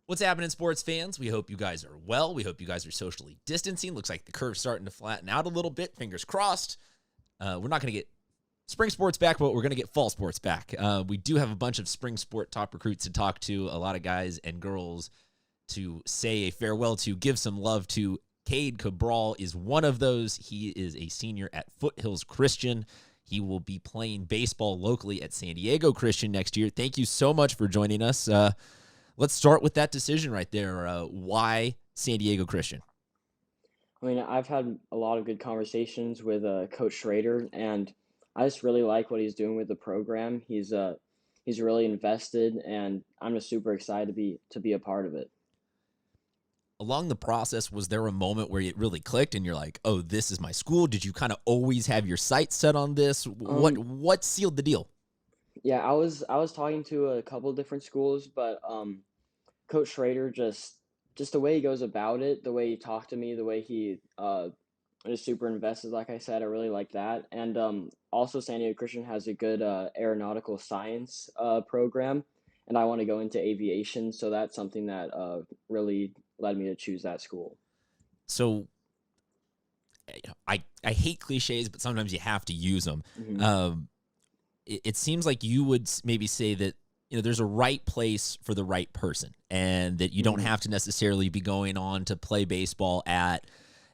What's happening, sports fans? We hope you guys are well. We hope you guys are socially distancing. Looks like the curve's starting to flatten out a little bit. Fingers crossed. We're not going to get spring sports back, but we're going to get fall sports back. We do have a bunch of spring sport top recruits to talk to, a lot of guys and girls to say a farewell to, give some love to. Cade Cabral is one of those. He is a senior at Foothills Christian. He will be playing baseball locally at San Diego Christian next year. Thank you so much for joining us. Let's start with that decision right there. Why San Diego Christian? I mean, I've had a lot of good conversations with Coach Schrader, and I just really like what he's doing with the program. He's really invested, and I'm just super excited to be a part of it. Along the process, was there a moment where it really clicked and you're like, oh, this is my school? Did you kind of always have your sights set on this? What sealed the deal? Yeah, I was talking to a couple different schools, but Coach Schrader just the way he goes about it, the way he talked to me, the way he is super invested. Like I said, I really like that. And also San Diego Christian has a good aeronautical science program, and I want to go into aviation, so that's something that really led me to choose that school. So I hate cliches, but sometimes you have to use them. Mm-hmm. It seems like you would maybe say that there's a right place for the right person, and that you don't have to necessarily be going on to play baseball at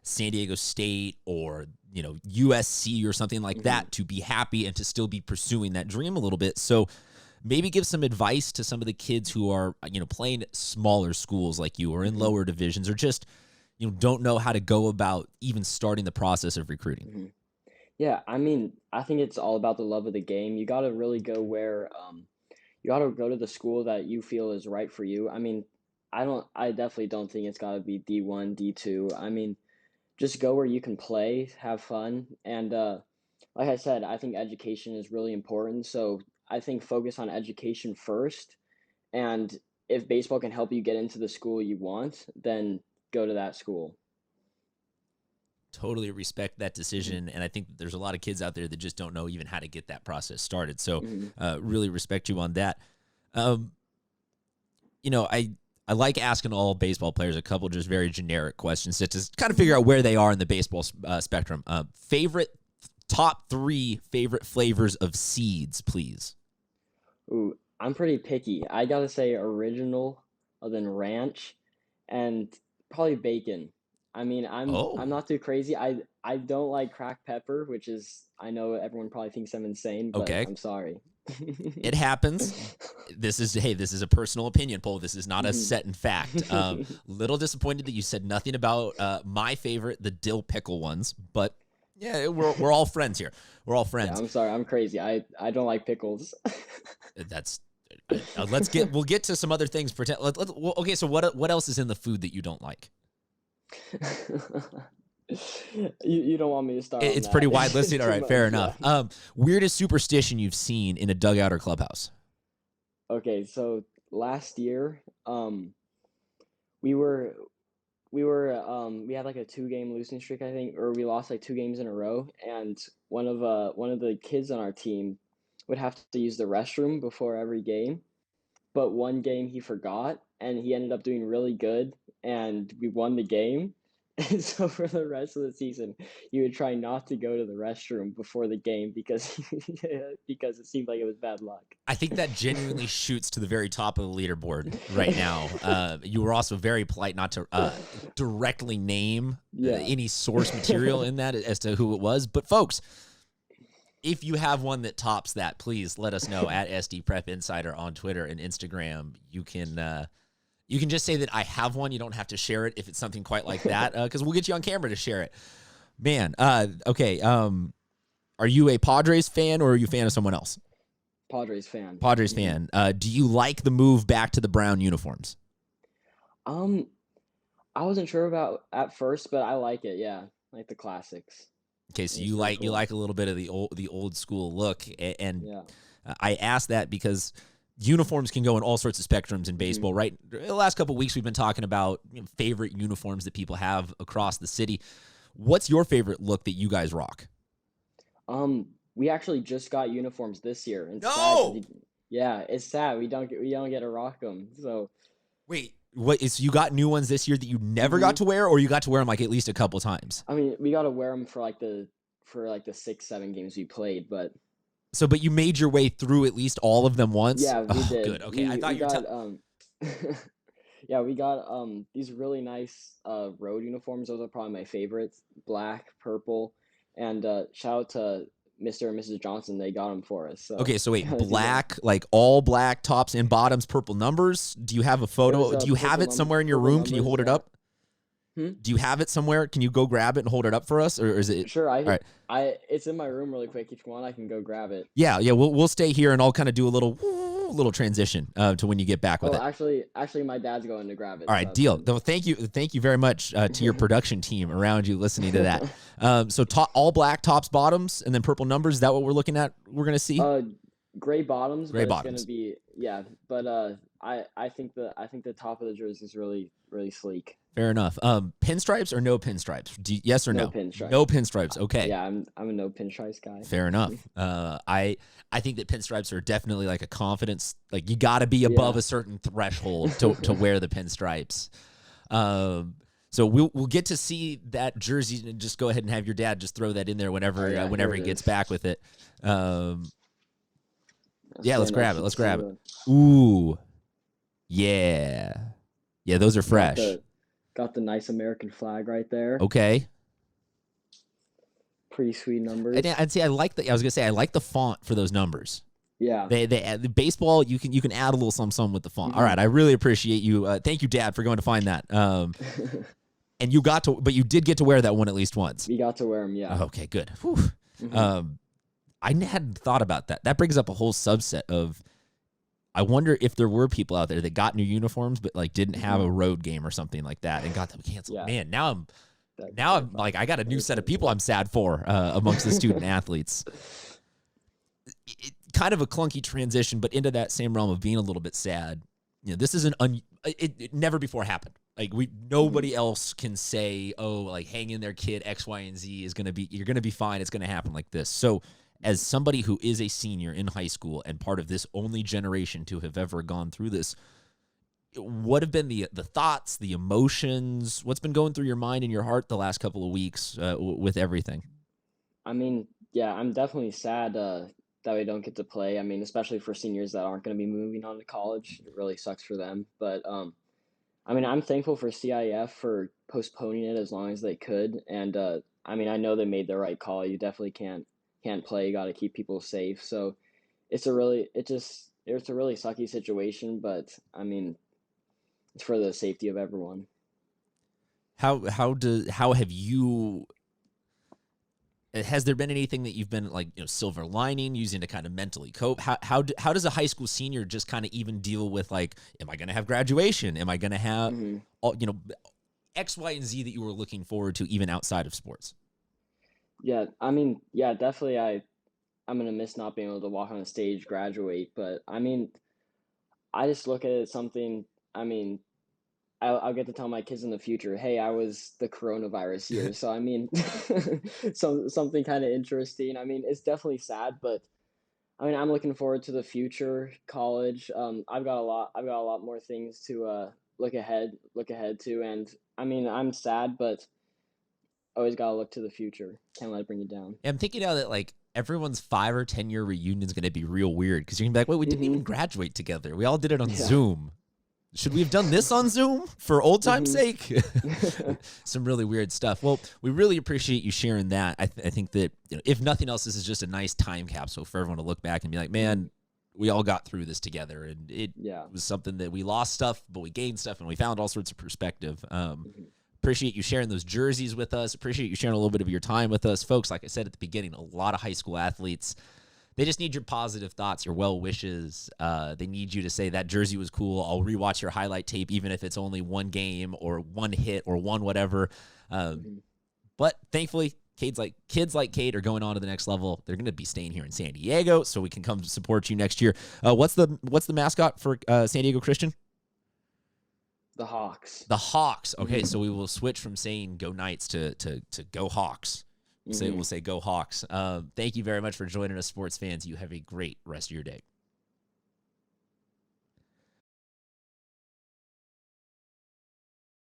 San Diego State or USC or something like that to be happy and to still be pursuing that dream a little bit. So maybe give some advice to some of the kids who are playing at smaller schools like you, or in lower divisions, or just don't know how to go about even starting the process of recruiting. Mm-hmm. Yeah, I mean, I think it's all about the love of the game. You got to really go where you got to go to the school that you feel is right for you. I mean, I definitely don't think it's got to be D1, D2. I mean, just go where you can play, have fun, and like I said, I think education is really important. So I think focus on education first, and if baseball can help you get into the school you want, then go to that school. Totally respect that decision, and I think that there's a lot of kids out there that just don't know even how to get that process started. So really respect you on that. I like asking all baseball players a couple just very generic questions to just kind of figure out where they are in the baseball spectrum. Top 3 favorite flavors of seeds, please. Ooh, I'm pretty picky. I gotta say original, then ranch, and probably bacon. I mean, I'm Oh, not too crazy. I don't like cracked pepper, which is I know everyone probably thinks I'm insane, but okay. I'm sorry. It happens. This is a personal opinion poll. This is not a Mhm. set in fact. Little disappointed that you said nothing about my favorite, the dill pickle ones, but yeah, we're all friends here. We're all Yeah, friends. I'm sorry. I'm crazy. I don't like pickles. That's we'll get to some other things. Okay, so what else is in the food that you don't like? You don't want me to start on It's pretty that. wide listed. All Too right, fair much, yeah. enough. Weirdest superstition you've seen in a dugout or clubhouse? Okay, so last year, we were we had like a 2 game losing streak, I think, or we lost like 2 games in a row, and one of the kids on our team would have to use the restroom before every game, but one game he forgot and he ended up doing really good and we won the game. And so for the rest of the season, he would try not to go to the restroom before the game because because it seemed like it was bad luck. I think that genuinely shoots to the very top of the leaderboard right now. You were also very polite not to directly name Yeah. any source material in that as to who it was. But folks, if you have one that tops that, please let us know at SD Prep Insider on Twitter and Instagram. You can just say that I have one. You don't have to share it if it's something quite like that, because we'll get you on camera to share it. Man, okay. Are you a Padres fan or are you a fan of someone else? Padres fan. Padres fan. Do you like the move back to the brown uniforms? Um, I wasn't sure about at first, but I like it. Yeah, like the classics. Okay, so It's you really like cool. a little bit of the old school look, and Yeah. I ask that because uniforms can go in all sorts of spectrums in hmm baseball. Right, the last couple of weeks we've been talking about favorite uniforms that people have across the city. What's your favorite look that you guys rock? We actually just got uniforms this year. It's sad because No, yeah, it's sad we don't get to rock them. So wait. What is you got new ones this year that you never got to wear, or you got to wear them like at least a couple times? I mean, we got to wear them for like the 6-7 games we played, but but you made your way through at least all of them once. yeah, we did. Good. Okay, I thought you were yeah, we got these really nice road uniforms. Those are probably my favorites. Black, purple, and shout out to Mr. and Mrs. Johnson. They got them for us. So. Okay, so wait, black, like all black tops and bottoms, purple numbers. Do you have a photo? Do you have it somewhere in your room? Can you hold it up? Do you have it somewhere? Can you go grab it and hold it up for us, or is it? Sure. It's in my room really quick. If you want, I can go grab it. Yeah. We'll stay here and I'll kind of do a little transition to when you get back with it. Actually, my dad's going to grab it. All right, deal. Though, thank you very much to your production team around you listening to that. So all black tops, bottoms, and then purple numbers. Is that what we're looking at? We're gonna see. Gray bottoms. Gray bottoms. It's gonna be but I think the top of the jersey is really sleek. Fair enough. Pinstripes or no pinstripes? Yes or no? No pinstripes. No pinstripes. Okay. Yeah, I'm a no pinstripes guy. Fair enough. I think that pinstripes are definitely like a confidence. Like you got to be above a certain threshold to wear the pinstripes. So we'll get to see that jersey, and just go ahead and have your dad just throw that in there whenever he gets back with it. Let's grab it. Let's grab it. Ooh, yeah. Those are fresh. Got the nice American flag right there. Okay. Pretty sweet numbers. I'd say I like the font for those numbers. Yeah. The baseball, you can add a little some with the font. Mm-hmm. All right, I really appreciate you. Thank you, Dad, for going to find that. And but you did get to wear that one at least once. We got to wear them, yeah. Okay, good. Mm-hmm. I hadn't thought about that. That brings up a whole subset of. I wonder if there were people out there that got new uniforms but like didn't have a road game or something like that and got them canceled. Yeah. Man, now I'm like I got a new set of people I'm sad for amongst the student athletes. Kind of a clunky transition, but into that same realm of being a little bit sad. You know, this is it never before happened. Like nobody else can say, oh, like hang in there, kid. X, Y, and Z you're gonna be fine. It's gonna happen like this. So. As somebody who is a senior in high school and part of this only generation to have ever gone through this, what have been the thoughts, the emotions? What's been going through your mind and your heart the last couple of weeks with everything? I mean, yeah, I'm definitely sad that we don't get to play. I mean, especially for seniors that aren't going to be moving on to college. It really sucks for them. But, I mean, I'm thankful for CIF for postponing it as long as they could. And, I mean, I know they made the right call. You definitely can't play. You got to keep people safe. So it's a really sucky situation, but I mean, it's for the safety of everyone. Has there been anything that you've been like, silver lining, using to kind of mentally cope? How does a high school senior just kind of even deal with like, am I going to have graduation? Am I going to have X, Y, and Z that you were looking forward to even outside of sports? Yeah, I mean, yeah, definitely I'm going to miss not being able to walk on a stage, graduate. But, I mean, I just look at it as something, I mean, I'll get to tell my kids in the future, hey, I was the coronavirus year. So, I mean, something kind of interesting. I mean, it's definitely sad, but, I mean, I'm looking forward to the future, college. I've got a lot more things to look ahead to. And, I mean, I'm sad, but always got to look to the future. Can't let it bring you down. Yeah, I'm thinking now that like everyone's 5 or 10 year reunion is going to be real weird because you're going to be like, wait, we didn't even graduate together. We all did it on Zoom. Should we have done this on Zoom for old time's sake? Some really weird stuff. Well, we really appreciate you sharing that. I think that if nothing else, this is just a nice time capsule for everyone to look back and be like, man, we all got through this together. And it was something that we lost stuff, but we gained stuff and we found all sorts of perspective. Appreciate you sharing those jerseys with us. Appreciate you sharing a little bit of your time with us. Folks, like I said at the beginning, a lot of high school athletes, they just need your positive thoughts, your well wishes. They need you to say that jersey was cool. I'll rewatch your highlight tape, even if it's only one game or one hit or one whatever. But thankfully, kids like Cade are going on to the next level. They're going to be staying here in San Diego, so we can come to support you next year. What's the mascot for San Diego Christian? The Hawks. The Hawks. Okay, so we will switch from saying "Go Knights" to "Go Hawks." We'll say "Go Hawks." Thank you very much for joining us, sports fans. You have a great rest of your day.